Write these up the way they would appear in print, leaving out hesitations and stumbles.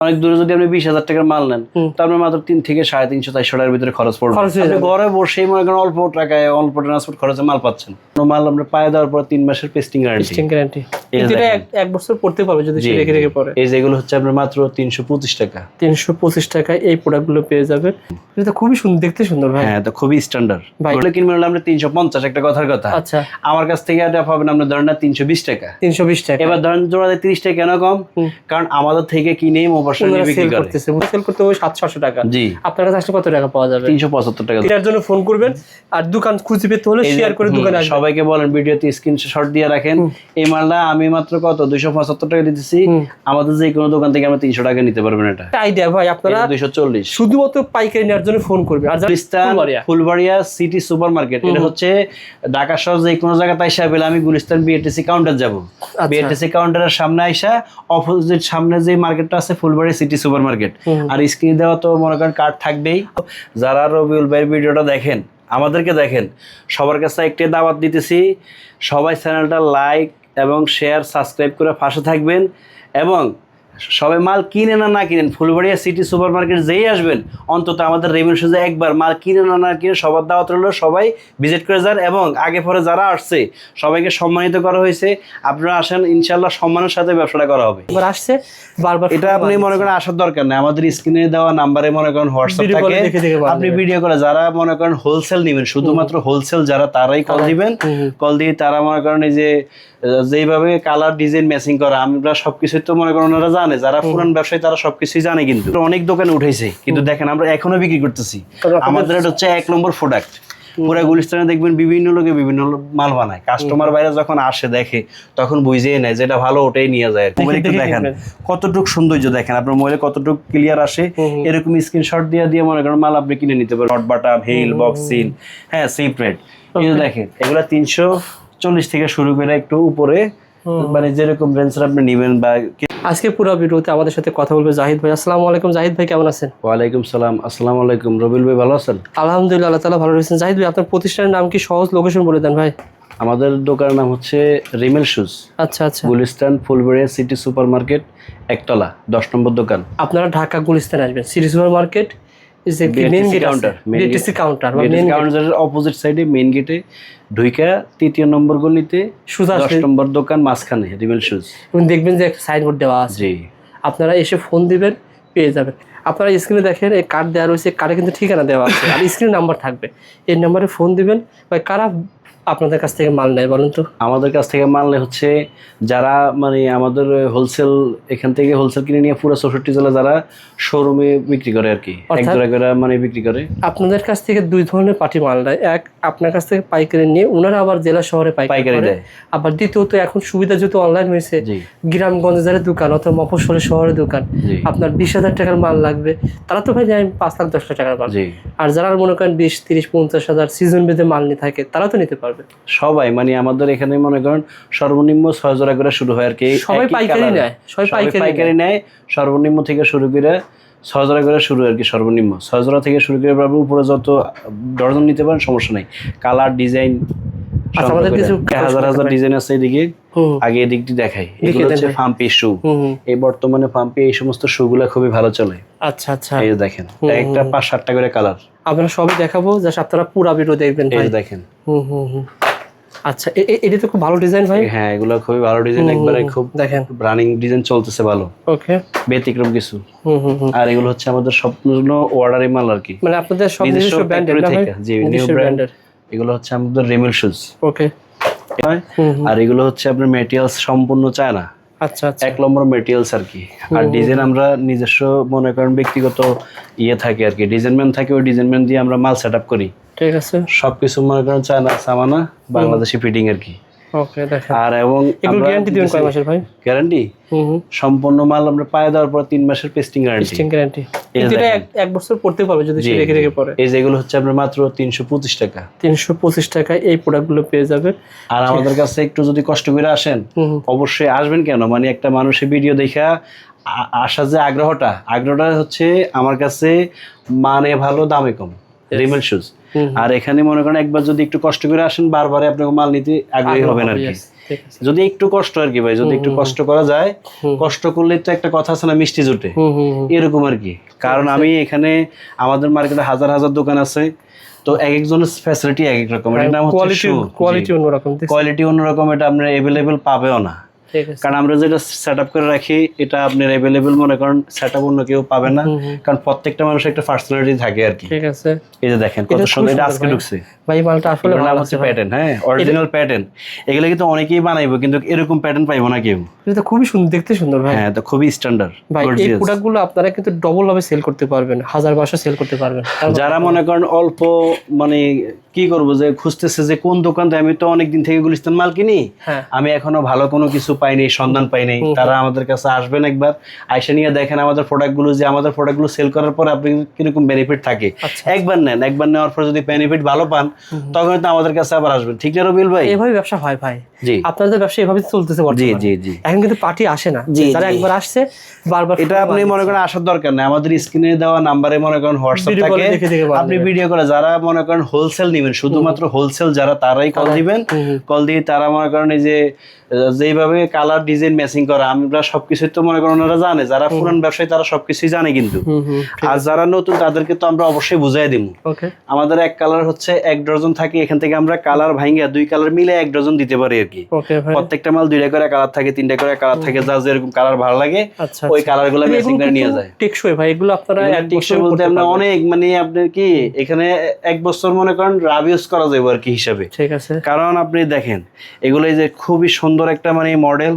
অনেক দূরে যদি আপনি 20,000 টাকার মাল নেন তাহলে মাত্র 3 থেকে 350 400 টাকার ভিতরে খরচ পড়বে। আপনি ঘরে বসেই মনে করেন অল্প টাকায় অল্প ট্রান্সপোর্ট খরচে মাল পাচ্ছেন। মাল আমরা পায়ে দেওয়ার পর 3 মাসের পেস্টিং গ্যারান্টি। এটা 1 বছর পড়তে পারবে যদি সে রেখে রেখে পড়ে। এই যেগুলো হচ্ছে আপনার মাত্র 325 টাকা। 325 টাকায় এই প্রোডাক্টগুলো পেয়ে যাবেন। এটা তো খুবই সুন্দর, দেখতে সুন্দর ভাই। হ্যাঁ, তো খুবই স্ট্যান্ডার্ড। বলে কিনবেন হলো আমরা 350, একটা কথার কথা। আচ্ছা, আমার কাছ থেকে এটা পাবেন আপনি ধরেন না 320 টাকা। 320 টাকা। এবার ধরেন জোড়াতে 30 টাকা কেন কম? কারণ আমাদের থেকে কিনেই মোবাইল নিয়ে বিক্রি করে। সেল করতে ওই 700 টাকা। জি, আপনার কাছে আসলে কত টাকা পাওয়া যাবে? 375 টাকা। এটার জন্য ফোন করবেন, আর দোকান খুঁজে পেতে হলে শেয়ার করে দোকানে আসবেন। সবাইকে বলেন ভিডিওতে স্ক্রিনশট দিয়ে রাখেন। এই মালটা আমি মাত্র কত 275 টাকা দিতেছি। আমাদের যে কোনো দোকান থেকে আমরা 300 টাকা নিতে পারবেন। এটা আইডিয়া ভাই, আপনারা 240 শুধুমাত্র পাইকারি নেওয়ার জন্য ফোন করবেন। আর ফুলবাড়িয়া সিটি সুপার মার্কেট, এটা হচ্ছে ঢাকা শহর যে কোনো জায়গাতে আইসা পেলে আমি গুলিস্তান বিএটিসি কাউন্টার যাব। বিএটিসি কাউন্টারের সামনে আইসা অপোজিট সামনে যে মার্কেটটা আছে ফুলবাড়িয়া সিটি সুপার মার্কেট। আর স্ক্রিনে দেওয়া তো মনে করেন কার্ড থাকবেই। যারা রবিউল ভাইয়ের ভিডিওটা দেখেন, আমাদেরকে দেখেন, সবার কাছে একটি দাওয়াত দিতেছি, সবাই চ্যানেলটা লাইক এবং শেয়ার সাবস্ক্রাইব করে পাশে থাকবেন। এবং সবাই মাল কিনে না কিনেন, ফুলবাড়িয়া সিটি সুপার মার্কেট যেই আসবেন অন্তত আমাদের রেভিনিউ শুজে একবার মাল কিনে না কিনে সবার দাওয়াত রইল, সবাই ভিজিট করে যান। এবং আগে পরে যারা আসছে সবাইকে সম্মানিত করা হয়েছে। আপনারা আসেন, ইনশাল্লাহ সম্মানের সাথে ব্যবসাটা করা হবে। এবার আসছে বারবার, এটা আপনি মনে করেন আসার দরকার নেই, আমাদের স্ক্রিনে দেওয়া নাম্বারে মনে করেন হোয়াটসঅ্যাপ থাকে, আপনি ভিডিও করে যারা মনে করেন হোলসেল নেবেন, শুধুমাত্র হোলসেল যারা তারাই কল দিবেন। কল দিয়ে তারা মনে করেন এই যে যেইভাবে কালার ডিজাইন ম্যাচিং করা আমরা সবকিছুই তো মনে করেন ওনারা জানে, যারা পুরান ব্যবসায়ী তারা সবকিছুই জানে। কিন্তু অনেক দোকানে উঠেছে, কিন্তু দেখেন আমরা এখনো বিক্রি করতেছি। আমাদের এটা হচ্ছে 1 নম্বর প্রোডাক্ট। পুরা গুলিস্তানে দেখবেন বিভিন্ন লোকে বিভিন্ন মাল বানায়। কাস্টমার বাইরে যখন আসে দেখে তখন বুঝেই নেয় যেটা ভালো ওটাই নিয়ে যায়। মোবাইল একটু দেখেন কতটুকু সৌন্দর্য, দেখেন আপনার মোবাইলে কতটুকু ক্লিয়ার আসে। এরকম স্ক্রিনশট দিয়ে মনে করেন মাল আপনি কিনে নিতে পারেন। হট বাটাম, হেল, বক্সিন, হ্যাঁ সিপ্রেট। এই যে দেখেন এগুলা 340 থেকে শুরু করে একটু উপরে, মানে যেরকম রেঞ্জের আপনি নেবেন। বা আজকে পুরো ভিডিওতে আমাদের সাথে কথা বলবে জাহিদ ভাই। আসসালামু আলাইকুম জাহিদ ভাই, কেমন আছেন? ওয়ালাইকুম সালাম। আসসালামু আলাইকুম রবিউল ভাই, ভালো আছেন? আলহামদুলিল্লাহ, আল্লাহ তাআলা ভালো রয়েছেন। জাহিদ ভাই, আপনার প্রতিষ্ঠানের নাম কি, সহজ লোকেশন বলে দেন ভাই। আমাদের দোকানের নাম হচ্ছে রিমেল শুজ। আচ্ছা আচ্ছা, Gulistan Phulbaria city super market, একতলা 10 নম্বর দোকান। আপনারা ঢাকা গুলিস্তান আসবেন, সিটি সুপার মার্কেট কাউন্টারের অপোজিট সাইডে মেইন গেটে ঢুইকা 3 নম্বর গলিতে 10 নম্বর দোকান মাঝখানে রিমেল শুজ। দেখবেন যে একটা সাইনবোর্ড দেওয়া আছে, জি আপনারা এসে ফোন দিবেন, পেয়ে যাবেন। আপনারা স্ক্রিনে দেখেন এই কার্ড দেওয়া রয়েছে, কার্ডে কিন্তু ঠিকানা দেওয়া আছে আর স্ক্রিনে নাম্বার থাকবে। এই নাম্বারে ফোন দিবেন। ভাই, কারা আপনাদের কাছ থেকে মাল নেয় বলেন তো? আমাদের কাছ থেকে মাল নেয় হচ্ছে যারা মানে আমাদের হোলসেল, এখান থেকে হোলসেল কিনে নিয়ে পুরো 64 জেলা যারা শোরুমে বিক্রি করে আর কি, এক জোড়া করে মানে বিক্রি করে। আপনাদের কাছ থেকে 2 ধরনের পার্টি মাল নেয়। এক, আপনার কাছ থেকে পাইকারি নিয়ে ওনারা আবার জেলা শহরে পাইকারি দেয়। আবার দ্বিতীয়ত এখন সুবিধা যেহেতু অনলাইন হয়েছে, গ্রামগঞ্জে যারা দোকান অথবা মফস্বলের শহরের দোকান, আপনার 20,000 টাকার মাল লাগবে, তারা তো ভাই যায় 5 লাখ 10 লাখ টাকার মাল। আর যারা মনে করেন 20, 30, 50 হাজার সিজন বেঁধে মাল নিয়ে থাকে তারা তো নিতে পারবে। সবাই মানে আমাদের এখানে মনে করেন সর্বনিম্ন 6 জোড়া করে শুরু হয় আর কি। সবাই পাইকারি নেয়, সবাই পাইকারি নেয়। সর্বনিম্ন থেকে শুরু করে 6 জোড়া করে শুরু আর কি, সর্বনিম্ন 6 জোড়া থেকে শুরু করে উপরে যত ডজন নিতে পারেন সমস্যা নাই। কালার ডিজাইন আমাদের কিছু হাজার হাজার ডিজাইন আছে। এদিকে আগে এদিকটি দেখাই, এগুলো হচ্ছে ফাম্পি শু। এই বর্তমানে ফাম্পি এই সমস্ত শু গুলা খুবই ভালো চলে। আচ্ছা আচ্ছা, এই দেখেন একটা 5-7টা করে কালার। আপনারা সবই দেখাবো, জাস্ট আপনারা পুরো ভিডিও দেখবেন। এই দেখেন আচ্ছা, এটা তো খুব ভালো ডিজাইন ভাই। হ্যাঁ, এগুলো খুবই ভালো ডিজাইন, একবারে খুব দেখেন রানিং ডিজাইন চলতেছে ভালো। ওকে, ব্যতিক্রম কিছু। আর এগুলো হচ্ছে আমাদের সম্পূর্ণ অর্ডারি মাল আর কি, মানে আপনাদের সব নিজস্ব ব্র্যান্ডের থেকে। জি, নিউ ব্র্যান্ডের। এগুলো হচ্ছে আমাদের রিমেল শুজ। ওকে, আর এগুলো হচ্ছে আপনার ম্যাটেরিয়ালস সম্পূর্ণ চায়না। আচ্ছা আচ্ছা, 1 নম্বর ম্যাটেরিয়ালস আর কি। আর ডিজাইন আমরা নিজস্ব মনে করেন ব্যক্তিগত ইয়ে থাকে আর কি, ডিজাইনম্যান থাকে, ওই ডিজাইনম্যান দিয়ে আমরা মাল সেটআপ করি। ঠিক আছে, সবকিছু মনে করেন চায়না সামানা বাংলাদেশি ফিটিং আর কি। ওকে, দেখেন। আর এবং এগুলো গ্যারান্টি দিবেন কয় মাসের ভাই? গ্যারান্টি সম্পূর্ণ মাল আমরা পায়ে দেওয়ার পর 3 মাসের পেস্টিং গ্যারান্টি। এটা 1 বছর পড়তে পারবে যদি সে রেখে রেখে পড়ে। এই যেগুলো হচ্ছে আপনার মাত্র 325 টাকা। 325 টাকায় এই প্রোডাক্টগুলো পেয়ে যাবে। আর আমাদের কাছে একটু যদি কষ্ট করে আসেন, অবশ্যই আসবেন। কেন মানে একটা মানুষের ভিডিও দেখা আসা যে আগ্রহটা হচ্ছে আমার কাছে মানে ভালো দামে কম। রিমেল শুজ। আর এখানে মনে করেন একবার যদি একটু কষ্ট করে আসেন বারবার আপনাকে মাল নিতে আগ্রহী হবেন আর কি। যদি একটু কষ্ট আর কি ভাই, যদি একটু কষ্ট করা যায়, কষ্ট করলে তো একটা কথা আছে না মিষ্টি জুটে, এরকম আর কি। কারণ আমি এখানে আমাদের মার্কেটে হাজার হাজার দোকান আছে, তো এক একজনের ফ্যাসিলিটি এক এক রকম। এটার নাম হচ্ছে কোয়ালিটি অন্যরকম, এটা আপনার অ্যাভেলেবেল পাবেও না। কারণ আমরা যেটা সেট আপ করে রাখি এটা আপনার অ্যাভেলেবেল মনে করেন সেট আপ অন্য কেউ পাবে না, কারণ প্রত্যেকটা মানুষের একটা পার্সোনালিটি থাকে আর কি। ঠিক আছে, এই যে দেখেন কত সুন্দর, এটা আজকে ঢুকছে ভাই, মালটা আসলে ভালো আছে প্যাটার্ন, হ্যাঁ অরিজিনাল প্যাটার্ন। এগুলো কিন্তু অনেকেই বানাইবো কিন্তু এরকম প্যাটার্ন পাইবো না কেউ। এটা খুবই সুন্দর, দেখতে সুন্দর ভাই। হ্যাঁ, তো খুবই স্ট্যান্ডার্ড ভাই। এই প্রোডাক্টগুলো আপনারা কিন্তু ডবল ভাবে সেল করতে পারবেন, 1000-1200 সেল করতে পারবেন। যারা মনে করেন অল্প মানে কি করবো যে খুঁজতেছে যে কোন দোকান থেকে, আমি তো অনেকদিন থেকে গুলিস্তান মাল কিনি, আমি এখনো ভালো কোনো কিছু পাইনি, সন্ধান পাইনি, তারা আমাদের কাছে আসবেন একবার, আইসা নিয়ে দেখেন আমাদের প্রোডাক্টগুলো, যে আমাদের প্রোডাক্টগুলো সেল করার পরে আপনি কিরকম বেনিফিট থাকে। একবার নেন, একবার নেওয়ার পর যদি বেনিফিট ভালো পান তখন তো আমাদের কাছে আবার আসবেন। ঠিক না রবিউল ভাই? এভাবে ব্যবসা হয় ভাই। জি, আপনাদের ব্যবসা এভাবে চলতেছে বর্তমানে। জি জি জি। এখন কিন্তু পার্টি আসে না, যারা একবার আসছে বারবার। এটা আপনি মনে করেন আসার দরকার নেই, আমাদের স্ক্রিনে দেওয়া নাম্বারে মনে করেন হোয়াটসঅ্যাপ থাকে, আপনি ভিডিও করে যারা মনে করেন হোলসেল নেবেন, শুধুমাত্র হোলসেল যারা, তারাই কল দিবেন। কল দিয়ে তারা মনে করেন এই যে যেইভাবে কালার ডিজাইন ম্যাচিং করা, আমরা সবকিছু তো মনে করেন ওনারা জানে, যারা পুরান ব্যবসায়ী তারা সবকিছুই জানে কিন্তু, আর যারা নতুন তাদেরকে তো আমরা অবশ্যই বুঝাই দিব। আমাদের এক কালার হচ্ছে 1 ডজন থাকে, এখান থেকে আমরা কালার ভাঙিয়ে 2 কালার মিলে 1 ডজন দিতে পারি আর কি। প্রত্যেকটা মাল 2টা করে কালার থাকে, 3টা করে কালার থাকে, যা যেরকম কালার ভালো লাগে ওই কালার গুলো ম্যাচিং করে নিয়ে যায়। টেকসই ভাই এগুলো, আপনারা টেকসই বলতে আমরা অনেক মানে আপনার কি এখানে 1 বছর মনে করেন রাব ইউজ করা যাবে আর কি হিসাবে। ঠিক আছে, কারণ আপনি দেখেন এগুলো এই যে খুবই সুন্দর একটা মানে মডেল,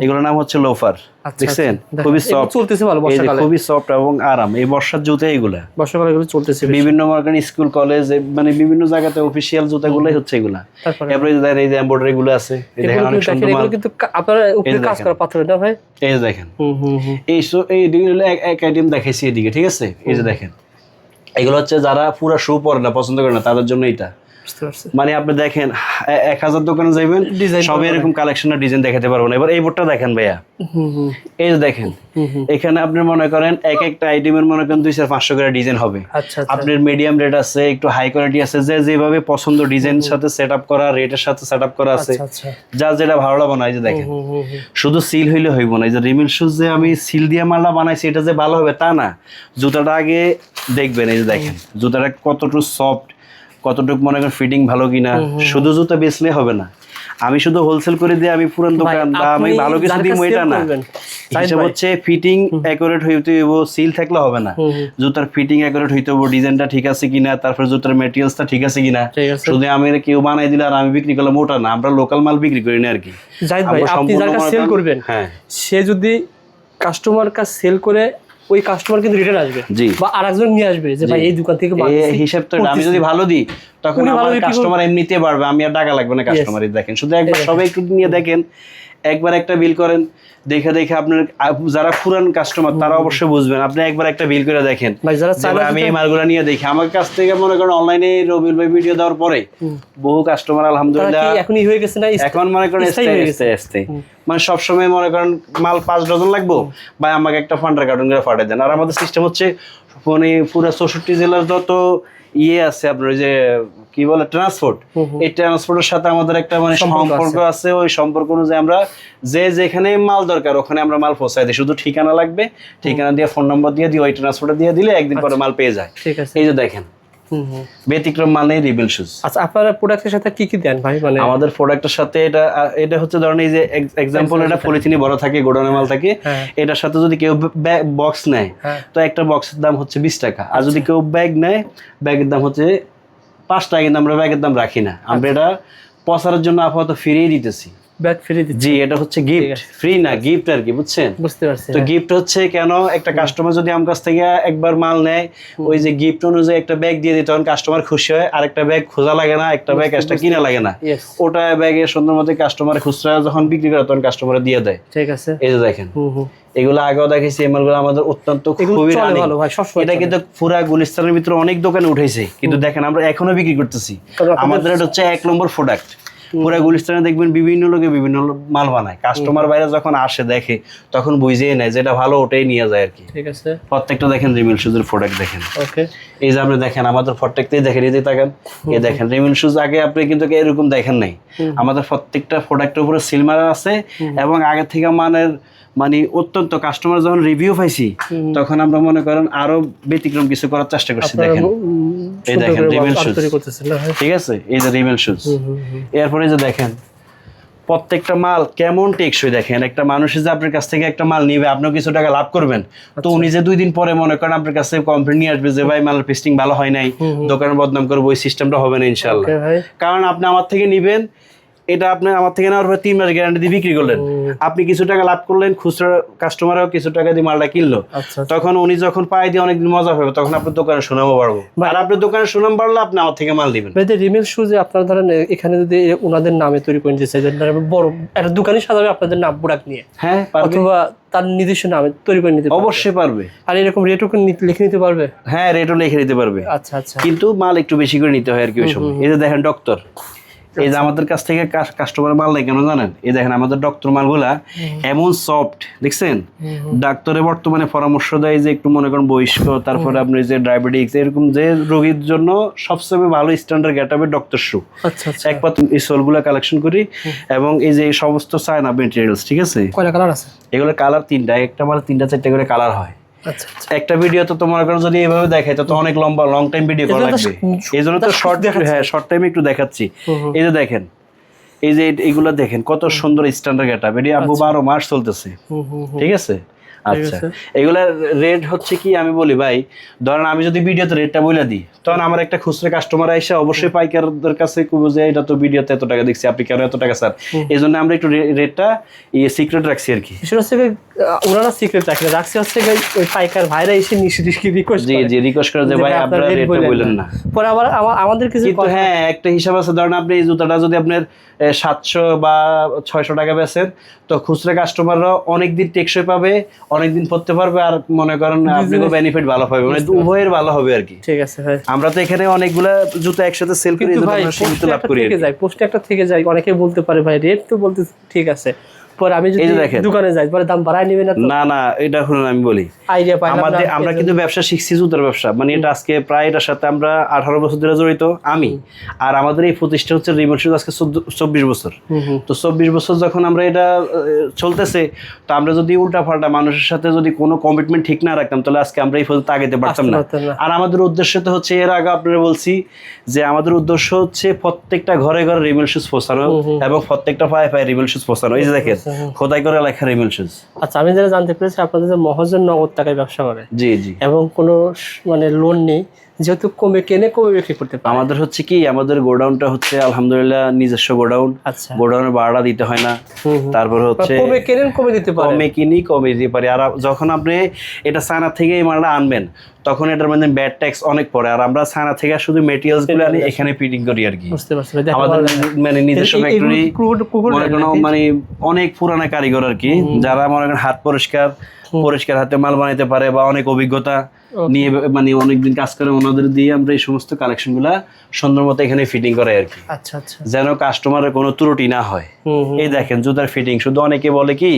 এগুলোর নাম হচ্ছে লোফার। দেখছেন খুবই সফট চলতেছে, ভালো বর্ষাকালে খুবই সফট এবং আরাম। এই বর্ষার জুতা এগুলা বর্ষাকালে এগুলো চলতেছে বিভিন্ন মার্কেট, স্কুল, কলেজ, মানে বিভিন্ন জায়গাতে অফিশিয়াল জুতাগুলাই হচ্ছে এগুলা। তারপরে এই যে এমব্রয়ডারি গুলো আছে, এই দেখেন অনেক সুন্দর মাল, কিন্তু আপনারা উপরে কাজ করা পাথর না ভাই। এই যে দেখেন এই ডিগুলো এক আইটেম দেখাইছি এদিকে, ঠিক আছে। এই যে দেখেন এগুলো হচ্ছে যারা পুরো শু পরে না, পছন্দ করে না, তাদের জন্য এটা। মানে আপনি দেখেন 1000 দোকানে যাবেন সব এরকম কালেকশনের ডিজাইন দেখাতে পারবো না। এবার এই বোর্ডটা দেখেন ভাইয়া, এই যে দেখেন এখানে আপনি মনে করেন এক একটা আইটেমের মনে করেন 200-500 করে ডিজাইন হবে। আপনার মিডিয়াম রেট আছে, একটু হাই কোয়ালিটি আছে, যে যেভাবে পছন্দ ডিজাইন সাথে সেটআপ করা, রেটের সাথে সেটআপ করা আছে, যা যেটা ভালো লাগবে না। এই যে দেখেন শুধু সিল হইলে হইব না, এই যে রিমিল শুজ যে আমি সিল দিয়ে মালটা বানাইছি এটা যে ভালো হবে তা না, জুতাটা আগে দেখবেন। এই যে দেখেন জুতাটা কতটুকু সফট, কতটুকু মনে করেন ফিটিং ভালো কিনা। শুধু জুতা বেচলে হবে না, আমি শুধু হোলসেল করে দিয়ে আমি পুরান দোকান বা আমি ভালো কিছু দিব এটা না। হিসাব হচ্ছে ফিটিং অ্যাকুরেট হইতে হইব, সিল থাকলে হবে না, জুতার ফিটিং অ্যাকুরেট হইতে হইব, ডিজাইনটা ঠিক আছে কিনা, তারপর জুতার ম্যাটেরিয়ালসটা ঠিক আছে কিনা। শুধু আমি কেউ বানাই দিলে আর আমি বিক্রি করলাম ওটা না, আমরা লোকাল মাল বিক্রি করি না আর কি। জাহিদ ভাই আপনি যার কাছে সেল করবেন, হ্যাঁ সে যদি কাস্টমার কাছে সেল করে ওই কাস্টমার কিন্তু রিটার্ন আসবে বা আরেকজন নিয়ে আসবে যে ভাই এই দোকান থেকে এই হিসাব তো আমি যদি ভালো দিই তখন আমার কাস্টমার এমনিতে বাড়বে, আমি আর টাকা লাগবে না কাস্টমারের। দেখেন শুধু একবার সবাই একটু নিয়ে দেখেন, একবার একটা বিল করেন, দেখে দেখে আপনার যারা পুরান কাস্টমার তারা অবশ্যই বুঝবেন। আপনি একবার একটা বিল করে দেখেন, আমি এই মালগুলো নিয়ে দেখি আমার কাছ থেকে মনে করেন অনলাইনে রবিউল ভাই ভিডিও দেওয়ার পরে বহু কাস্টমার আলহামদুলিল্লাহ এখনই হয়ে গেছে না, এখন মনে করেন আস্তে মানে সবসময় মনে করেন মাল 5 ডজন লাগবো ভাই আমাকে একটা ফান্ডার কার্টুন করে পাঠিয়ে দেন। আর আমাদের সিস্টেম হচ্ছে মানে পুরো 64 জেলার যত ইয়ে আছে আপনার ওই যে কি বলে ট্রান্সপোর্ট, এই ট্রান্সপোর্টের সাথে আমাদের একটা মানে সম্পর্ক আছে। ওই সম্পর্ক অনুযায়ী আমরা যে যেখানে মাল দরকার ওখানে আমরা মাল পৌঁছাই দিই, শুধু ঠিকানা লাগবে, ঠিকানা দিয়ে ফোন নম্বর দিয়ে দিই, ওই ট্রান্সপোর্টে দিয়ে দিলে একদিন পরে মাল পেয়ে যায়। এই যে দেখেন ব্যতিক্রম মানে রিবেল শুজ। আচ্ছা আপনারা প্রোডাক্টের সাথে কি কি দেন ভাই? মানে আমাদের প্রোডাক্টের সাথে এটা হচ্ছে ধরেন এই যে এক্সাম্পল এটা পলিথিনে বড় থাকে, গোডাউনে মাল থাকে, এটার সাথে যদি কেউ বক্স নেয় তো একটা বক্সের দাম হচ্ছে 20 টাকা, আর যদি কেউ ব্যাগ নেয় ব্যাগের দাম হচ্ছে 5 টাকা, কিন্তু আমরা ব্যাগের দাম রাখি না, আমরা এটা প্রচারের জন্য আপাতত ফ্রিই দিতেছি। ব্যাগ ফ্রি দিচ্ছি, জি এটা হচ্ছে গিফট, ফ্রি না গিফট আর কি, বুঝছেন? বুঝতে পারছি। তো গিফট হচ্ছে কেন, একটা কাস্টমার যদি আমার কাছ থেকে একবার মাল নেয় ওই যে গিফট অনুযায়ী একটা ব্যাগ দিয়ে দিই, তখন কাস্টমার খুশি হয়, আর একটা ব্যাগ খোঁজা লাগে না, একটা ব্যাগ এক্সট্রা কিনা লাগে না, ওটা ব্যাগে সুন্দর মতো কাস্টমার খুচরা যখন বিক্রি করে তখন কাস্টমার দিয়ে দেয়। ঠিক আছে, এই যে দেখেন এগুলো আগেও দেখেছি, এই মালগুলো আমাদের অত্যন্ত খুবই ভালো ভাই। এটা কিন্তু পুরা গুলিস্তানের ভিতরে অনেক দোকানে উঠেছে, কিন্তু দেখেন আমরা এখনো বিক্রি করতেছি। আমাদের এটা হচ্ছে 1 নম্বর প্রোডাক্ট, পুরো গুলিস্তানে দেখবেন বিভিন্ন লোকে বিভিন্ন মাল বানায়, কাস্টমার বাইরে যখন আসে দেখে তখন বুঝেই নেয় যেটা ভালো ওটাই নিয়ে যায় আর কি। ঠিক আছে, প্রত্যেকটা দেখেন রিমিল শুজের প্রোডাক্ট দেখেন। ওকে, এই যে আপনি দেখেন আমাদের প্রত্যেকটাই দেখেন, এই যে তাকান, এই দেখেন রিমিল শুজ আগে আপনি কিন্তু এরকম দেখেন নাই, আমাদের প্রত্যেকটা প্রোডাক্টের উপরে সিল মারা আছে এবং আগে থেকে মানের মানে অত্যন্ত কাস্টমার যখন রিভিউ পাইছি তখন আমরা মনে করেন আরো ব্যতিক্রম কিছু করার চেষ্টা করছি। দেখেন এই দেখেন রিমেল শুজ, ঠিক আছে, এই যে রিমেল শুজ। এরপরে যে দেখেন প্রত্যেকটা মাল কেমন টেকসই, দেখেন একটা মানুষের যে আপনার কাছ থেকে একটা মাল নিবে আপনিও কিছু টাকা লাভ করবেন, তো উনি যে 2 দিন পরে মনে করেন আপনার কাছে কমপ্লেন নিয়ে আসবে যে ভাই মালের পেস্টিং ভালো হয় নাই, দোকানের বদনাম করবো, ওই সিস্টেমটা হবে না ইনশাল্লাহ। কারণ আপনি আমার থেকে নিবেন, এটা আপনি আমার থেকে নেওয়ার পর 3 মাস গ্যারান্টি দিয়ে বিক্রি করলেন, আপনি কিছু টাকা লাভ করলেন, খুচরা কাস্টমারও কিছু টাকা দিয়ে মালটা কিনলো, তখন উনি যখন পায়ে দিয়ে অনেকদিন মজা পাবে তখন আপনার দোকানের সুনামও বাড়বো, আর আপনার দোকানের সুনাম বাড়লে আপনি আমার থেকে মাল দিবেন। রিমেল শুজ আপনারা ধরেন এখানে যদি ওনাদের নামে তৈরি করে দিতে চাই, বড় একটা দোকানে সাজাবে আপনাদের নাম প্রোডাক্ট নিয়ে, হ্যাঁ, অথবা তার নিজস্ব নামে তৈরি করে নিতে অবশ্যই পারবে। আর এরকম রেটও লিখে নিতে পারবে? হ্যাঁ, রেটও লিখে নিতে পারবে। আচ্ছা আচ্ছা, কিন্তু মাল একটু বেশি করে নিতে হয় আর কি ওই সময়। এই যে দেখেন ডক্টর, এই যে আমাদের কাছ থেকে কাস্টমার মাল নেই কেন জানেন, এই দেখেন আমাদের ডক্টর মালগুলা এমন সফট, দেখছেন ডাক্তারে বর্তমানে পরামর্শ দেয় যে একটু মনে করেন বয়স্ক, তারপরে আপনি যে ডায়াবেটিক্স এরকম যে রোগীর জন্য সবচেয়ে ভালো স্ট্যান্ডার্ড গেট হবে ডক্টর শু। আচ্ছা আচ্ছা, একমাত্র এই সোলগুলা কালেকশন করি এবং এই যে সমস্ত চায়না মেটেরিয়ালস, ঠিক আছে। কয়টা কালার আছে? এগুলো কালার 3টা, একটা মাল 3টা 4টা করে কালার হয়। আচ্ছা, একটা ভিডিও তো মনে করেন যদি এইভাবে দেখাই তো অনেক লং টাইম ভিডিও করা লাগবে, এই জন্য তো শর্ট, হ্যাঁ শর্ট টাইমে একটু দেখাচ্ছি। এই যে দেখেন, এই যে এইগুলা দেখেন কত সুন্দর স্ট্যান্ডার্ড গেটআপ, এটি আপু 12 মাস চলতেছে, ঠিক আছে। আচ্ছা, এগুলার রেট হচ্ছে কি আমি বলি ভাই, ধরেন আমি যদি ভিডিওতে রেটটা বলে দিই তখন আমার একটা খুচরা কাস্টমার এসে অবশ্যই পাইকারদের কাছে কইবো যে এটা তো ভিডিওতে এত টাকা দেখছি, আপনি কেন এত টাকা স্যার, এই জন্য আমরা একটু রেটটা সিক্রেট রাখছি আর কি। সেটা হচ্ছে ওনারা সিক্রেট রাখছে হচ্ছে ওই পাইকার ভাইরা এসে রিকোয়েস্ট, জি রিকোয়েস্ট করে যে ভাই আপনারা রেটটা বলেন না, পরে আবার আমাদের কিছু কিন্তু হ্যাঁ একটা হিসাব আছে, ধরেন আপনি এই জুতাটা যদি আপনার 700 বা 600 টাকা বেচেন তো খুচরা কাস্টমাররা অনেকদিন টেকসই পাবে, অনেকদিন পড়তে পারবে, আর মনে করেন আপনিও বেনিফিট ভালো পাবে, মানে উভয়ের ভালো হবে আর কি। ঠিক আছে ভাই, আমরা তো এখানে অনেকগুলা জুতা একসাথে সেল করি, সীমিত লাভ করি। পোস্টে একটা থেকে যায়, অনেকে বলতে পারে ভাই রেট তো বলতে ঠিক আছে, পরে আমি যদি দোকানে যাই পরে দাম বাড়ায় নেবেন না? না, এটা শুনুন আমি বলি, আইডিয়া পাই আমরা কিন্তু ব্যবসা শিখছি, জুতার ব্যবসা, মানে এটা আজকে প্রায় এটার সাথে আমরা 18 বছর ধরে জড়িত আমি, আর আমাদের এই প্রতিষ্ঠান হচ্ছে রিমেল শুজ আজকে 24 বছর। তো 24 বছর যখন আমরা এটা চলতেছে, তো আমরা যদি উল্টা পাল্টা মানুষের সাথে যদি কোনো কমিটমেন্ট ঠিক না রাখতাম তাহলে আজকে আমরা এই পর্যন্ত আগাতে পারতাম না। আর আমাদের উদ্দেশ্য তো হচ্ছে, এর আগে আপনারা বলছি যে আমাদের উদ্দেশ্য হচ্ছে প্রত্যেকটা ঘরে ঘরে রিমেল শুজ পৌঁছানো এবং প্রত্যেকটা পায়ে পায়ে রিমেল শুজ পৌঁছানো। এই যে দেখেন খোদাই করে লেখা রিমেল শুজ। আচ্ছা, আমি যেটা জানতে পেরেছি আপনাদের যে মহাজন নগদ টাকায় ব্যবসা করে, জি জি, এবং কোনো মানে লোন নেই, যেহেতু কমে কেনে কমে বিক্রি করতে পারে। আমাদের হচ্ছে কি, আমাদের গোডাউনটা হচ্ছে আলহামদুলিল্লাহ নিজস্ব গোডাউন, গোডাউনের ভাড়া দিতে হয় না, তারপর হচ্ছে কমে কেনেন কমে দিতে পারে, কমে কিনি কমে দিতে পারি। আর যখন আপনি এটা চায়না থেকে এই মালটা আনবেন তখন এটার মধ্যে ব্যাড ট্যাক্স অনেক পড়ে, আর আমরা চায়না থেকে শুধু মেটেরিয়ালস গুলো আনি এখানে ফিটিং করি আর কি। বুঝতে পারছি, আমাদের মানে নিজস্ব ফ্যাক্টরি, মানে অনেক পুরানা কারিগর আর কি, যারা মনে করেন হাত পরিষ্কার হাতে মাল বানাইতে পারে বা অনেক অভিজ্ঞতা নিয়ে মানে অনেকদিন কাজ করে, ওনাদের দিয়ে আমরা এই সমস্ত কালেকশন গুলা সুন্দর মতো এখানে ফিটিং করাই আর কি। আচ্ছা আচ্ছা, যেন কাস্টমারের কোনো ত্রুটি না হয়। এই দেখেন জুতার ফিটিং, শুধু অনেকে বলে কি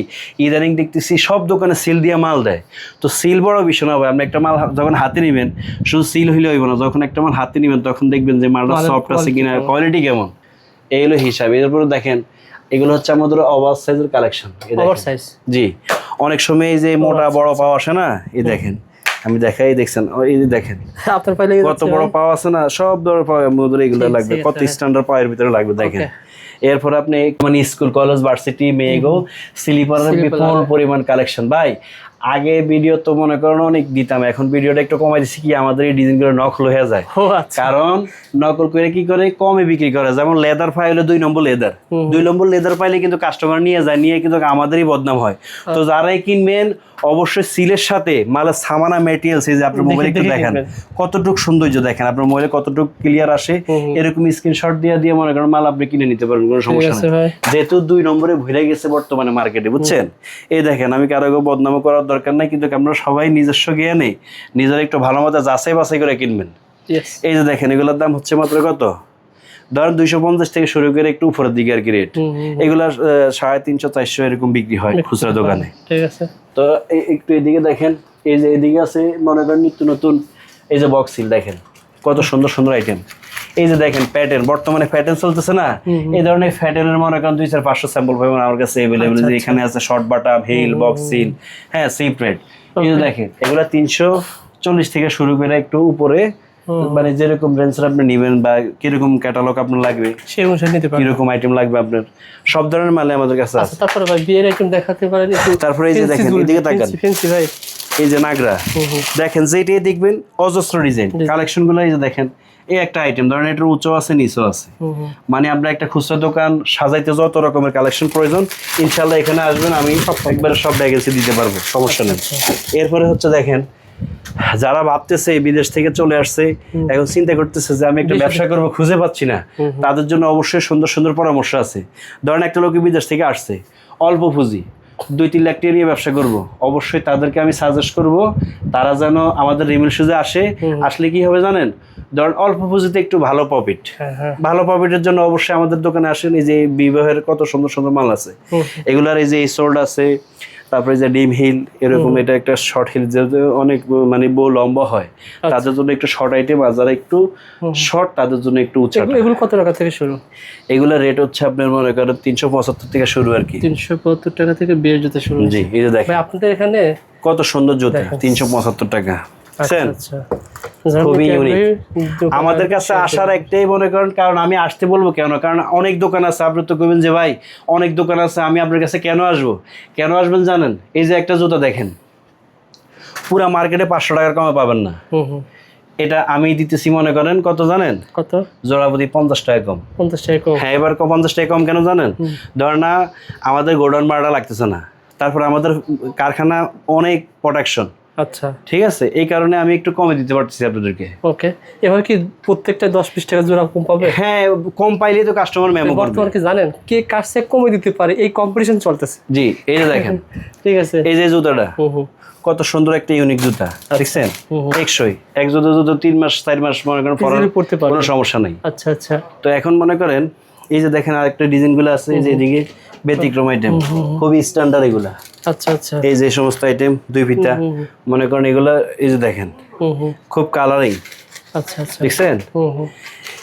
ইদানিং দেখতেছি সব দোকানে সিল দিয়ে মাল দেয়, তো সিল বড় বিষয় না ভাই, আপনি একটা মাল যখন হাতে নিবেন শুধু সিল হইলে হইব না, যখন একটা মাল হাতে নিবেন তখন দেখবেন যে মালটা সফট আছে কিনা, কোয়ালিটি কেমন, এই হলো হিসাব। এরপরে দেখেন এগুলো হচ্ছে আমাদের ওভার সাইজের কালেকশন। ওভার সাইজ, জি, অনেক সময় এই যে মোটা বড় পাও আসে না, এই দেখেন আমি দেখাই, দেখছেন এই যে দেখেন আপনার পায়ে কত বড় পাও আছে না, সব ধরনের পাও আমাদের এগুলো লাগবে, কত স্ট্যান্ডার্ড পায়ের ভিতরে লাগবে দেখেন। এরপর আপনি মানে স্কুল কলেজ ভার্সিটি মেয়েগো স্লিপারের বিপুল পরিমাণ কালেকশন। ভাই আগে ভিডিও তো মনে করেন অনেক দিতাম, এখন ভিডিওটা একটু কমাই দিচ্ছি কি আমাদের এই ডিজাইনগুলো নকল হয়ে যায়, কারণ নকল করে কি করে কমে বিক্রি করে। যেমন লেদার পাইলে 2 নম্বর লেদার পাইলে কিন্তু কাস্টমার নিয়ে যায়, নিয়ে কিন্তু আমাদেরই বদনাম হয়। তো যারাই কিনবেন অবশ্যই সিলের সাথে মালের সামানা মেটেরিয়ালস, এই যে আপনার মোবাইলে একটু দেখেন কতটুকু সৌন্দর্য, দেখেন আপনার মোবাইলে কতটুকু ক্লিয়ার আসে, এরকম স্ক্রিনশট দিয়ে মনে করেন মাল আপনি কিনে নিতে পারবেন, কোনো সমস্যা নেই। যেহেতু 2 নম্বরে ভরে গেছে বর্তমানে মার্কেটে, বুঝছেন। এই দেখেন আমি কারো বদনাম করার দরকার নাই, কিন্তু আমরা সবাই নিজস্ব জ্ঞানে নিজের একটু ভালো মতো যাচাই বাছাই করে কিনবেন। এই যে দেখেন এগুলোর দাম হচ্ছে মাত্র কত ধরেন 250 থেকে শুরু করে একটু উপরের দিকে আর কি রেট। এগুলা 350 400 এরকম বিক্রি হয় খুচরা দোকানে। ঠিক আছে। তো একটু এদিকে দেখেন, এই যে এদিকে আছে মনে করেন নিত্য নতুন এই যে বক্স সিল, দেখেন কত সুন্দর সুন্দর আইটেম। এই যে দেখেন প্যাটার্ন, বর্তমানে প্যাটার্ন চলতেছে না, এই ধরনের প্যাটার্নের মনে করেন 200-500 স্যাম্পল পাবেন আমার কাছে अवेलेबल। এখানে আছে শর্ট বাটাম, হিল, বক্স সিল, হ্যাঁ সিপ্রেট। এই যে দেখেন এগুলা 340 থেকে শুরু করে একটু উপরে, মানে যেরকম রেঞ্জের আপনি নেবেন বা কিরকম ক্যাটালগ আপনার লাগবে সেই অনুসারে নিতে পারেন, কিরকম আইটেম লাগবে আপনার, সব ধরনের মাল আমাদের কাছে আছে। তারপরে ভাই বিয়ের আইটেম দেখাতে পারেন একটু। তারপরে এই যে দেখেন এদিকে তাকান, ফ্যান্সি ভাই, এই যে নাগরা দেখেন, যেটাই দেখবেন অজস্র ডিজাইন কালেকশন গুলো। এই যে দেখেন এই একটা আইটেম ধরেন এটার উঁচু আছে নিচু আছে, মানে আপনার একটা খুচরা দোকান সাজাইতে যত রকমের কালেকশন প্রয়োজন ইনশাল্লাহ এখানে আসবেন, আমি একবারে সব ভ্যাকেন্সি দিতে পারবো, সমস্যা নেই। এরপরে হচ্ছে দেখেন যারা ভাবতেছে বিদেশ থেকে চলে আসছে, এখন চিন্তা করতেছে যে আমি একটা ব্যবসা করবো খুঁজে পাচ্ছি না, তাদের জন্য অবশ্যই সুন্দর সুন্দর পরামর্শ আছে। ধরেন একটা লোক বিদেশ থেকে আসছে, অল্প পুঁজি 2-3 লাখ টাকা নিয়ে ব্যবসা করব, অবশ্যই তাদেরকে আমি সাজেস্ট করব তারা যেন আমাদের রিমিল সুজে আসে। আসলে কি হবে জানেন, ধরেন অল্প পুঁজিতে একটু ভালো প্রফিট, ভালো প্রফিটের জন্য অবশ্যই আমাদের দোকানে আসেন। এই যে বিবাহের কত সুন্দর সুন্দর মাল আছে, এগুলার এই যে এই সোল্ড আছে, তারপরে যে ডিম হিল এরকম, এটা একটা শর্ট হিল যেহেতু অনেক মানে বউ লম্বা হয় তাদের জন্য একটু শর্ট আইটেম, আর যারা একটু শর্ট তাদের জন্য একটু উঁচা। এগুলো কত টাকা থেকে শুরু? এগুলা রেট হচ্ছে আপনার মনে করেন 375 থেকে শুরু আর কি। 375 টাকা থেকে বিয়ের জুতা শুরু। জি এই যে দেখেন ভাই আপনাদের এখানে কত সুন্দর জুতা, 375 টাকা। আচ্ছা, খুবই ইউনিক। আমাদের কাছে আসার একটাই মনে করেন কারণ, আমি আসতে বলবো কেন, কারণ অনেক দোকান আছে। আপনি তো কইবেন যে ভাই অনেক দোকান আছে, আমি আপনার কাছে কেন আসবো? কেন আসবেন জানেন, এই যে একটা জুতা দেখেন পুরা মার্কেটে 500 টাকার কমে পাবেন না, এটা আমি দিতেছি মনে করেন কত জানেন, কত জোড়াপতি 50 টাকা কম। 50 টাকা কম? হ্যাঁ, এবার 50 টাকা কম কেন জানেন, ধর না আমাদের গোডাউন ভাড়া লাগতেছে না, তারপর আমাদের কারখানা অনেক প্রোডাকশন, আচ্ছা ঠিক আছে, এই কারণে আমি একটু কমে দিতে পারতেছি আপনাদেরকে। ওকে, এবার কি প্রত্যেকটা 10-20 টাকা জোড়া কম পাবে? হ্যাঁ, কম পাইলে তো কাস্টমার মেমো করবে। বর্তমানে কি জানেন কে কার চেয়ে কমে দিতে পারে, এই কম্পিটিশন চলতেছে। জি এই যে দেখেন ঠিক আছে, এই যে জুতাটা কত সুন্দর একটা ইউনিক জুতা, দেখছেন টেকসই, এক জুতা 3 মাস 4 মাস মনে করেন পড়তে পারবে, কোনো সমস্যা নেই। আচ্ছা আচ্ছা। তো এখন মনে করেন এই যে দেখেন আরেকটা ডিজাইন গুলো আছে, এই যে এদিকে ব্যতিক্রম আইটেম, খুবই স্ট্যান্ডার্ড এগুলা। আচ্ছা আচ্ছা, এই যে সমস্ত আইটেম 2 ফিতা মনে করেন এগুলা, এই যে দেখেন খুব কালারিং। আচ্ছা আচ্ছা, দেখছেন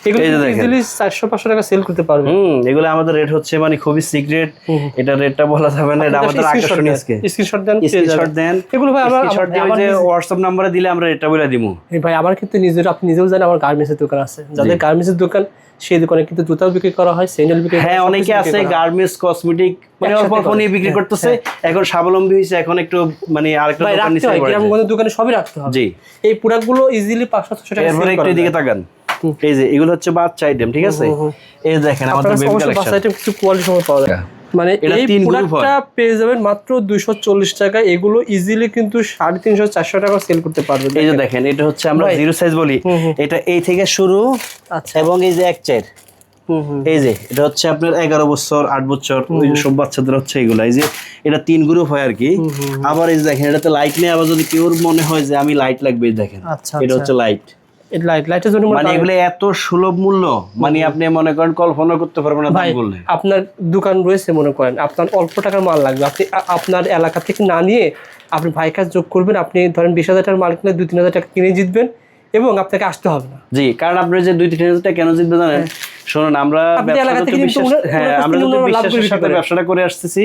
এগুলো ইজিলি 400-500 টাকা সেল করতে পারবে। এগুলো আমাদের রেট হচ্ছে মানে খুবই সিক্রেট, এটা রেটটা বলা যাবে না, এটা আমাদের আকর্ষণীয়। স্ক্রিনশট দেন এগুলো ভাই, আমার যে হোয়াটসঅ্যাপ নম্বরে দিলে আমরা রেটটা বলে দিমু। ভাই আমার কিন্তু আপনি নিজেও জানেন আমার গার্মেন্টসের দোকান আছে, যাদের গার্মেন্টসের দোকান সেই দোকানে কিন্তু জুতাও বিক্রি করা হয়, স্যান্ডেল বিক্রি করা হয়। হ্যাঁ, অনেকে আছে গার্মেন্টস কসমেটিক মানে অল্প অল্প নিয়ে বিক্রি করতেছে, এখন স্বাবলম্বী হইছে, এখন একটু মানে আরেকটা দোকান নিতে হবে, গ্রামগঞ্জের দোকানে সবই রাখতে হবে। জি, এই প্রোডাক্টগুলো ইজিলি 500-600 টাকা এরপরে একটু এদিকে তাকান, এই যে এগুলো হচ্ছে বাচ্চা আইটেম, ঠিক আছে, এই দেখেন আমাদের বেবি কালেকশন, বাচ্চা আইটেম কিছু কোয়ালিটি সময় পাওয়া যায়, মানে এই প্রোডাক্টটা পেয়ে যাবেন মাত্র 240 টাকা। এগুলো ইজিলি কিন্তু 350-400 টাকা সেল করতে পারবেন। এই যে দেখেন এটা হচ্ছে আমরা জিরো সাইজ বলি, এটা এই থেকে শুরু। আচ্ছা, এবং এই যে 1-4, এই যে এটা হচ্ছে আপনার 11 বছর 8 বছর ওই সব বাচ্চাদের হচ্ছে এগুলো। এই যে এটা 3 গ্রুপ হয় আর কি। আবার এই যে দেখেন এটাতে লাইট নেই, আবার যদি পিওর মনে হয় যে আমি লাইট লাগবে, দেখেন এটা হচ্ছে লাইট, লাইটের জন্য মানে এগুলো এত সুলভ মূল্য, মানে আপনি মনে করেন কল্পনা করতে পারবেন না দাম বললে। আপনার দোকান রয়েছে, মনে করেন আপনার অল্প টাকার মাল লাগবে, আপনি আপনার এলাকা থেকে না নিয়ে আপনি ভাই কাজ যোগ করবেন, আপনি ধরেন 20,000 টাকার মাল কিনে 2-3,000 টাকা কিনে জিতবেন এবং আপনাকে আসতে হবে না। জি, কারণ আপনি যে 2-3,000 টাকা কেন জিতবেন জানেন, শুনুন আমরা বিশ্বাসের সাথে ব্যবসাটা করে আসতেছি,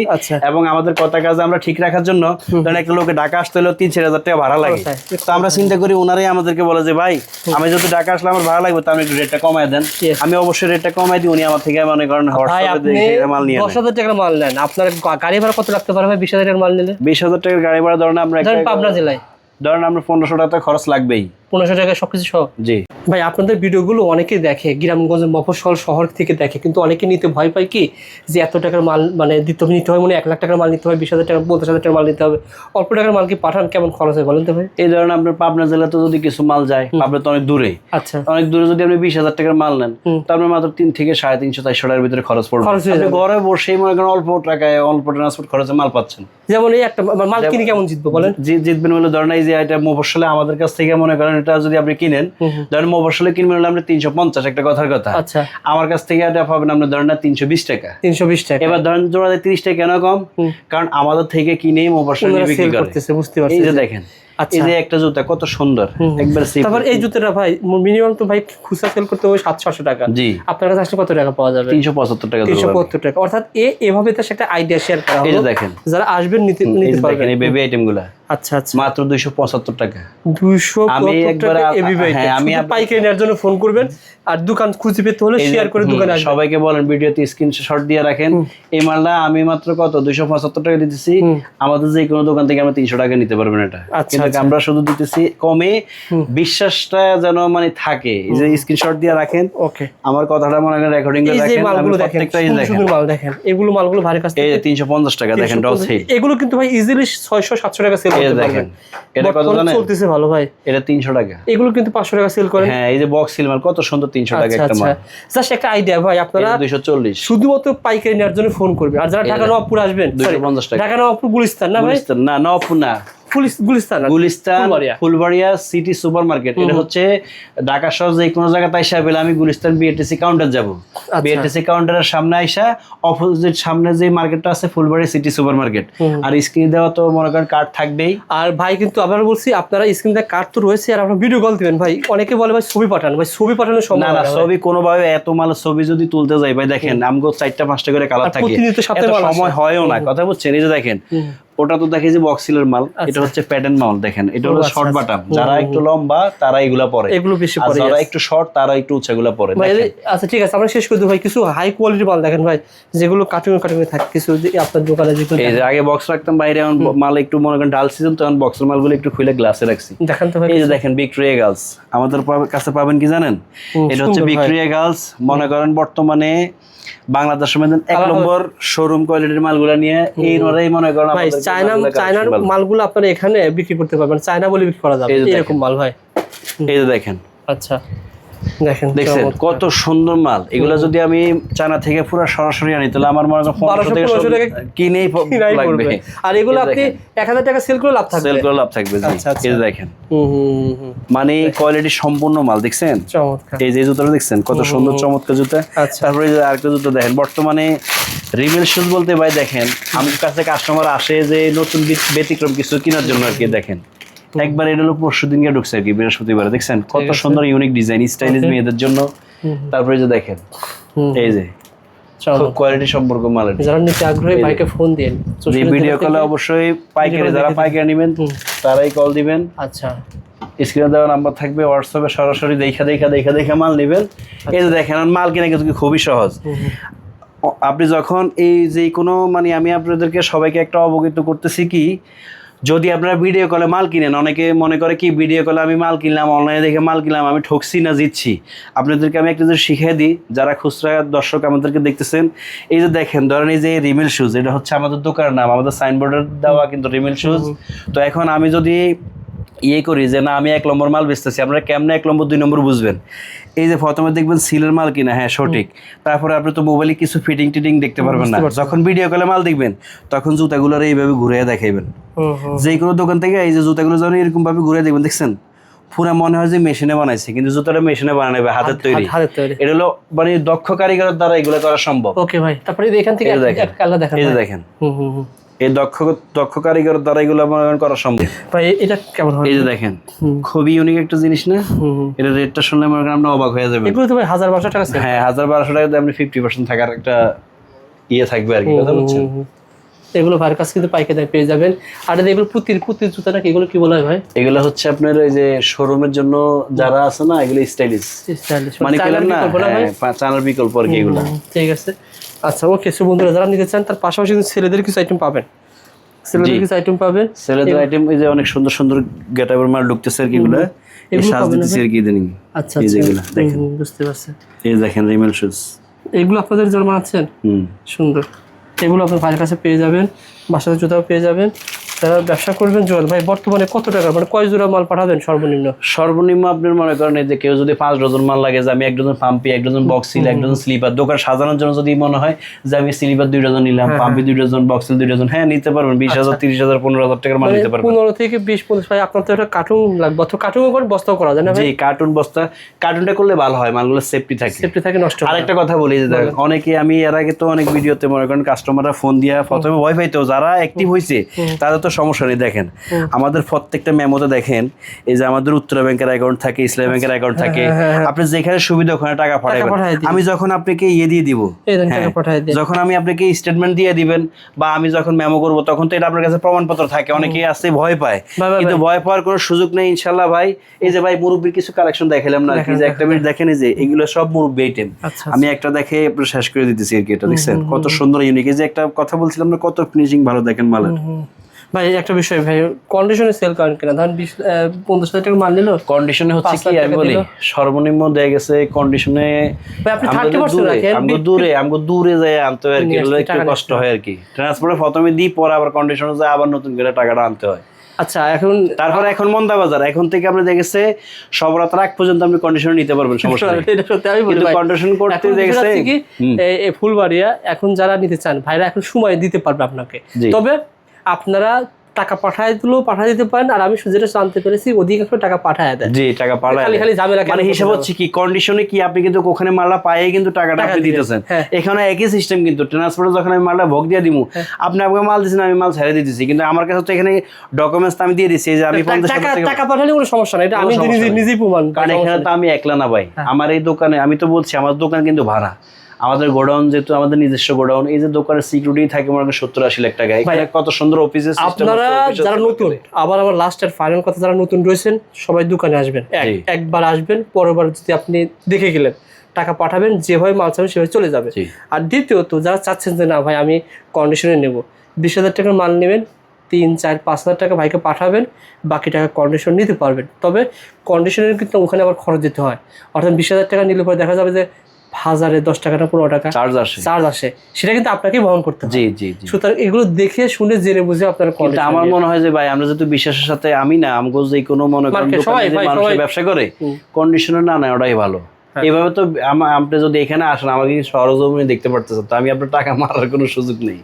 এবং আমাদের কথা কাজ আমরা ঠিক রাখার জন্য ধরেন একটা লোকে ঢাকা আসতে হলেও 3-4,000 টাকা ভাড়া লাগে, তো আমরা চিন্তা করি ওনারাই আমাদেরকে বলে যে ভাই আমি যদি ঢাকা আসলে আমার ভাড়া লাগবে, তো আমি একটু রেটটা কমায় দেন, আমি অবশ্যই রেটটা কমাই দিই, উনি আমার থেকে মনে করেন হোয়াটসঅ্যাপে দেখে মাল নিয়ে 10,000 টাকার মাল নেন, আপনার গাড়ি ভাড়া কত লাগতে পারে ভাই? 20,000 টাকার মাল নিলে 20,000 টাকার গাড়ি ভাড়া ধরেন আমরা পাবনা জেলায় ধরেন আমরা 1500 টাকা খরচ লাগবেই, 1500 টাকা সবকিছু সহ। জি ভাই, আপনাদের ভিডিওগুলো অনেকে দেখে, গ্রামগঞ্জের মফস্বল শহর থেকে দেখে, কিন্তু অনেকে নিতে ভয় পায় কি যে এত টাকার মাল মানে নিতে হয়, মানে 1 লাখ টাকার মাল নিতে হয়, 20,000 টাকা 50,000 টাকার মাল নিতে হবে, অল্প টাকার মাল কি পাঠান কেমন খরচ হয় বলেন তো ভাই? এই ধরেন আপনার পাবনা জেলাতে যদি কিছু মাল যায়, পাবনা তো অনেক দূরে, আচ্ছা অনেক দূরে, যদি আপনি 20,000 টাকার মাল নেন তাহলে মাত্র 3 থেকে 350-400 টাকার ভিতরে খরচ পড়বে, আপনি ঘরে বসেই মনে করেন অল্প টাকায় অল্প ট্রান্সপোর্ট খরচে মাল পাচ্ছেন। যেমন এই একটা মাল কিনে কেমন জিতবো বলেন? জিতবেন বলে ধরেন এই যে এটা মফস্বলে আমাদের কাছ থেকে মনে করেন এটা যদি আপনি কিনেন, ধরেন মফস্বলে কিনবেন হলে আপনি 350 একটা কথার কথা। আচ্ছা, আমার কাছ থেকে এটা পাবেন আপনি ধরেন না 320 টাকা। 320 টাকা। এবার ধরেন জোড়াতে 30 টাকা কেন কম? কারণ আমাদের থেকে কিনেই মফস্বলে বিক্রি করে। বুঝতে পারছি। এই যে দেখেন, এই যে একটা জুতা কত সুন্দর, একবার সিপ। তারপর এই জুতাটা ভাই মিনিমাম তো ভাই খুচরা সেল করতে হবে 700 টাকা। জি, আপনার কাছে আসলে কত টাকা পাওয়া যাবে? 375 টাকা। 375 টাকা। অর্থাৎ এভাবে তো একটা আইডিয়া শেয়ার করা হলো। এই যে দেখেন, যারা আসবেন নিতে পারবেন এই বেবি আইটেমগুলো। আচ্ছা আচ্ছা, মাত্র 275 টাকা। 275 টাকা এবি ভাই। হ্যাঁ, আমি পাইকারি নেওয়ার জন্য ফোন করবেন, আর দোকান খুঁজে পেতে হলে শেয়ার করে দোকানে আসবেন। সবাইকে বলেন ভিডিওতে স্ক্রিনশট দিয়ে রাখেন। এই মালটা আমি মাত্র কত 275 টাকা দিতেছি। আমাদের যে কোনো দোকান থেকে আমরা 300 টাকা নিতে পারবেন এটা। কিন্তু আমরা শুধু দিতেছি কমে, বিশ্বাসটা যেন মানে থাকে। এই যে স্ক্রিনশট দিয়ে রাখেন। ওকে, আমার কথাটা মনে করেন রেকর্ডিং করে রাখেন। মালগুলো দেখেন, সুন্দর মাল দেখেন। এগুলো মালগুলো ভারী কাজ। এই 350 টাকা দেখেন ডল সেল। এগুলো কিন্তু ভাই ইজিলি 600-700 টাকা সেল করতে পারবেন। এটা কত জানেন? চলতেছে ভালো ভাই। এটা 300 টাকা। এগুলো কিন্তু 500 টাকা সেল করেন। হ্যাঁ, এই যে বক্স সিল মাল কত সুন্দর, 300 টাকা একটা মাল। জাস্ট একটা আইডিয়া ভাই, আপনারা 240 শুধুমাত্র পাইকারি নেওয়ার জন্য ফোন করবেন। আর যারা ঢাকা নবাবপুর আসবেন, 250 টাকা। ঢাকা নবাবপুর গুলিস্তান না ভাই? গুলিস্তান না, নবাবপুর না, Gulistan Phulbaria city super market. এটা হচ্ছে ঢাকা শহর যে কোনো জায়গায় আইসা পেলে আমি গুলিস্তান বিএটিসি কাউন্টার যাব। বিএটিসি কাউন্টারের সামনে আইসা অপোজিট সামনে যে মার্কেটটা আছে ফুলবাড়ি সিটি সুপার মার্কেট। আর স্ক্রিনে দেওয়া তো মনে করেন কার্ড থাকবেই। আর ভাই কিন্তু আবার বলছি, আপনারা স্ক্রিনে কার্ড তো রয়েছে, আর আপনারা ভিডিও কল দিবেন ভাই। অনেকে বলে ভাই ছবি পাঠান, ভাই ছবি পাঠানোর সময় না, ছবি কোনোভাবে এত মাল ছবি যদি তুলতে যাই ভাই, দেখেন আমগো 4টা-5টা করে কালার থাকে, সময় হয়ও না। কথা বুঝছেন? এই যে দেখেন, ওটা তো দেখে যে বক্সিলের মাল, এটা হচ্ছে প্যাটার্ন মাল। দেখেন, এটা হলো শর্ট বাটাম। যারা একটু লম্বা তারা এগুলা পরে, এগুলো বেশি পরে। যারা একটু শর্ট তারা একটু উঁচাগুলা পরে। আচ্ছা ঠিক আছে, আমরা শেষ করে দেব ভাই। কিছু হাই কোয়ালিটির মাল দেখেন ভাই, যেগুলো কার্টুনে থাকে কিছু আপনার দোকানে। এই যে আগে বক্স রাখতাম বাইরে, এখন মাল একটু মনে করেন ডাল সিজন, তখন বক্সের মালগুলো একটু খুলে গ্লাসে রাখছি। দেখেন তো ভাই, এই যে দেখেন ভিক্টোরিয়া গার্লস আমাদের কাছে পাবেন কি জানেন? এটা হচ্ছে ভিক্টোরিয়া গার্লস। মনে করেন বর্তমানে বাংলাদেশের মধ্যে 1 নম্বর শোরুম কোয়ালিটির মালগুলো নিয়ে এই নরেই মনে করেন ভাই চায়নার মালগুলো আপনারা এখানে বিক্রি করতে পারবেন, চায়না বলে বিক্রি করা যাবে এরকম মাল ভাই। এই যে দেখেন, আচ্ছা দেখছেন কত সুন্দর মাল। এগুলো যদি আমি চায়না থেকে পুরো সরাসরি আনি তাহলে আমার মনে হয় 1200 টাকা কিনেই লাগবে। আর এগুলো আপনি 1000 টাকা সেল করে লাভ থাকবে, এই যে দেখেন, মানে কোয়ালিটি সম্পূর্ণ মাল। দেখছেন এই যে জুতাটা দেখছেন কত সুন্দর চমৎকার জুতা। তারপরে এই যে আরেকটা জুতা দেখেন, বর্তমানে রিমেল শুজ বলতে ভাই দেখেন, আমার কাছে কাস্টমার আসে যে নতুন ব্যতিক্রম কিছু কেনার জন্য আর কি। দেখেন একবার এটা হলো পরশু দিনকে ঢুকছে আর কি, বৃহস্পতিবার। দেখছেন কত সুন্দর ইউনিক ডিজাইন, স্টাইলিশ মেয়েদের জন্য। তারপরে যে দেখেন, এই যে খুব কোয়ালিটি সম্পর্ক মাল। যারা নিতে আগ্রহী ভাইকে ফোন দিন, যে ভিডিও কলে অবশ্যই পাইকারি, যারা পাইকারি নেবেন তারাই কল দিবেন। আচ্ছা, স্ক্রিনে দেওয়া নাম্বার থাকবে, হোয়াটসঅ্যাপে সরাসরি দেখা মাল নেবেন। এই যে দেখেন, মাল কেনা কিন্তু খুবই সহজ। আপনি যখন এই যে কোনো মানে আমি আপনাদেরকে সবাইকে একটা অবগত করতেছি কি, যদি আপনারা ভিডিও কলে মাল কিনেন, অনেকে মনে করে কি ভিডিও কলে আমি মাল কিনলাম, অনলাইনে দেখে মাল কিনলাম, আমি ঠকছি না জিতছি। আপনাদেরকে আমি একটা জিনিস শিখিয়ে দিই, যারা খুচরা দর্শক আমাদেরকে দেখতেছেন। এই যে দেখেন, ধরেন এই যে রিমেল শুজ, এটা হচ্ছে আমাদের দোকানের নাম, আমাদের সাইনবোর্ডের দেওয়া কিন্তু রিমেল শুজ। তো এখন আমি যদি করি যে না আমি 1 নম্বর মাল বেচতেছি, আপনারা কেমনে 1 নম্বর 2 নম্বর বুঝবেন? এই যে প্রথমে দেখবেন সিলের মাল কিনা, হ্যাঁ সঠিক। তারপরে আপনি তো মোবাইলে কিছু ফিটিং দেখতে পারবেন না। যখন ভিডিও কলে মাল দেখবেন তখন জুতাগুলোর এইভাবে ঘুরে দেখাইবেন। যে কোনো দোকান থেকে এই যে জুতাগুলো যখন এরকম ভাবে ঘুরে দেখবেন, দেখছেন পুরো মনে হয় যে মেশিনে বানাইছে, কিন্তু জুতাটা মেশিনে বানাবে, হাতের তৈরি। এটা হলো মানে দক্ষ কারিগরের দ্বারা এগুলো করা সম্ভব। ওকে ভাই, তারপরে এখান থেকে এই যে দেখেন, এই দক্ষ কারিগরের দ্বারা এগুলো করা সম্ভব। ভাই এটা কেমন হয়? এই যে দেখেন, খুবই ইউনিক একটা জিনিস না? এটা রেটটা শুনলে মনে করেন আপনি অবাক হয়ে যাবেন। এগুলো তো ভাই 1000-1200 টাকা। হ্যাঁ, 1000-1200 টাকাতে আপনি 50% থাকার একটা থাকবে আর কি, কথা বলছেন। এগুলো ভাইয়ের কাছে কিন্তু পাইকারি পেয়ে যাবেন। আর এগুলো পুতির জুতা নাকি, এগুলো কি বলা হয় ভাই? এগুলো হচ্ছে আপনার ওই যে শোরুমের জন্য যারা আছে না, এগুলো স্টাইলিশ মানে কেলেন না, চায়নার বিকল্প আর কি এগুলো। ঠিক আছে, আচ্ছা ওকে। সো বন্ধুরা, যারা নিতে চান তার পাশাপাশি ছেলেদের কিছু আইটেম পাবেন, ছেলেদের আইটেম। এই যে অনেক সুন্দর সুন্দর গেটআপের মাল ঢুকতেছে আর কি, এগুলো সাজ দিতেছে আর কি ইদানিং। আচ্ছা, এই যেগুলো দেখেন, বুঝতে পারছেন। এই দেখেন রিমেল শুজ, এগুলো আপনাদের জন্য বানাচ্ছেন, সুন্দর। এগুলো আপনার ভাইয়ের কাছে পেয়ে যাবেন, বাসাতে জুতাও পেয়ে যাবেন। যারা ব্যবসা করবেন জোয়াল ভাই, বর্তমানে কত টাকা মানে কয় জোড়া মাল পাঠাবেন সর্বনিম্ন? সর্বনিম্ন আপনার মনে করেন এই যে কেউ যদি 5 ডজন মাল লাগে, যে আমি 1 ডজন পাম্পি, 1 ডজন বক্সিল, 1 ডজন স্লিপার, দোকান সাজানোর জন্য যদি মনে হয় যে আমি স্লিপার 2 ডজন নিলাম, পাম্পি 2 ডজন, বক্সিল 2 ডজন, হ্যাঁ নিতে পারবেন। 20,000, 30,000, 15,000 টাকার মাল নিতে পারবেন। 15 থেকে 20, 25 ভাই আপনার তো একটা কার্টুন লাগবে, অথবা কার্টুনও করে বস্তাও করা যায় না ভাই? জি, কার্টুন বস্তা, কার্টুনটা করলে ভালো হয়, মালগুলো সেফটি থাকে, সেফটি থাকে, নষ্ট হয় না। আরেকটা কথা বলি যে দেখেন, অনেকে আমি এর আগে তো অনেক ভিডিওতে মনে করেন কাস্টমাররা ফোন দিয়া প্রথমে ভয় পাইতো, যারা অ্যাক্টিভ হয়েছে তাদের তো সমস্যা নেই। দেখেন আমাদের প্রত্যেকটা মেমোতে দেখেন এই যে আমাদের উত্তরা ব্যাংকের অ্যাকাউন্ট থাকে, ইসলামী ব্যাংকের অ্যাকাউন্ট থাকে, আপনি যেখানে সুবিধা ওখানে টাকা পাঠাবেন। আমি যখন আপনাকে দিয়ে দিব, যখন আমি আপনাকে স্টেটমেন্ট দিয়ে দিবেন বা আমি যখন মেমো করব, তখন তো এটা আপনার কাছে প্রমাণপত্র থাকে। অনেকেই আছে ভয় পায়, কিন্তু ভয় পাওয়ার কোনো সুযোগ নেই ইনশাল্লাহ ভাই। এই যে ভাই মুরব্বির কিছু কালেকশন দেখালাম না, কি যে একটা মিনিট দেখেন, এই যে এগুলো সব মুরব্বি আইটেম। আমি একটা দেখে আপনার শেষ করে দিতেছি আর কি। এটা দেখছেন কত সুন্দর ইউনিক। এই যে একটা কথা বলছিলাম না, কত ফিনিশিং ভালো দেখেন মালের। ভাই একটা বিষয় ভাই, কন্ডিশনে সেল করেন কিনা? ধরেন 50,000 টাকা মাল নিল, কন্ডিশনে হচ্ছে কি আমি বলি, সর্বনিম্ন দেয়া গেছে কন্ডিশনে ভাই আপনি 30% রাখেন, আমগো দূরে যায় আনতে হয় আর কি, একটু কষ্ট হয় আর কি। ট্রান্সপোর্টে প্রথমে দিই, পরে আবার কন্ডিশনে যায়, আবার নতুন করে টাকাটা আনতে হয়। আচ্ছা, এখন তারপরে এখন মন্দা বাজার, এখন থেকে আপনি দেখেছে সবরাত্র আগ পর্যন্ত আপনি কন্ডিশন নিতে পারবেন, সমস্যা নেই। এটা সত্যি আমি বলি কিন্তু ভাই, কন্ডিশন করতে দেখেছে কি এই ফুলবাড়িয়া এখন যারা নিতে চান ভাইরা এখন সময় দিতে পারবে আপনাকে। তবে আপনারা টাকা পাঠায় দিতে পারেন, আর আমি যেটা জানতে পেরেছি অধিকাংশ টাকা পাঠায় দেয়। জি, টাকা পাঠায় খালি ঝামেলা মানে হিসাব হচ্ছে কি, কন্ডিশনে কি আপনি কিন্তু ওখানে মালটা পায়ে কিন্তু টাকাটা আপনি দিতেছেন। এখানে একই সিস্টেম, কিন্তু ট্রান্সপোর্টে যখন আমি মালটা ভোগ দিয়ে দিমু, আপনি আমাকে মাল দিচ্ছেন, আমি মাল ছেড়ে দিতেছি, কিন্তু আমার কাছে তো এখানে ডকুমেন্টস আমি দিয়ে দিচ্ছি যে আমি 50,000 টাকা পাঠালে কোনো সমস্যা নাই, এটা আমি নিজেই প্রমাণ। কারণ এখানে তো আমি একলা না ভাই, আমার এই দোকানে, আমি তো বলছি আমার দোকান কিন্তু ভাড়া, আমাদের গোডাউন যেহেতু আমাদের নিজস্ব গোডাউন, এই যে দোকানের সিকিউরিটি থাকে মনে করেন 70-80 লাখ টাকা। এখানে কত সুন্দর অফিসের সিস্টেম। আপনারা যারা নতুন, আবার লাস্টের ফাইনাল কথা, যারা নতুন রয়েছেন সবাই দোকানে আসবেন, একবার আসবেন, পরেরবার যদি আপনি দেখে গেলেন টাকা পাঠাবেন, যেভাবে মাল চাবেন সেভাবে চলে যাবে। আর দ্বিতীয়ত যারা চাচ্ছেন যে না ভাই আমি কন্ডিশনে নেব, 20,000 টাকার মাল নেবেন, 3, 4, 5,000 টাকা ভাইকে পাঠাবেন, বাকি টাকা কন্ডিশন নিতে পারবেন। তবে কন্ডিশনের কিন্তু ওখানে আবার খরচ দিতে হয়, অর্থাৎ 20,000 টাকা নিলে পরে দেখা যাবে যে 1010 টাকা না 15 টাকা চার্জ আসে, সেটা কিন্তু আপনাকেই বহন করতে হবে। সুতরাং এগুলো দেখে শুনে জেনে বুঝে আপনার কিন্তু আমার মনে হয় যে ভাই আমরা যেহেতু বিশ্বাসের সাথে, আমি না আমগো যে কোনো মনে করেন মানুষ ব্যবসা করে কন্ডিশনার না নেয় ওটাই ভালো। এভাবে তো আপনি যদি এখানে আসেন, আমাকে সরজমিনে দেখতে পারতেছেন, তো আমি আপনার টাকা মারার কোনো সুযোগ নেই।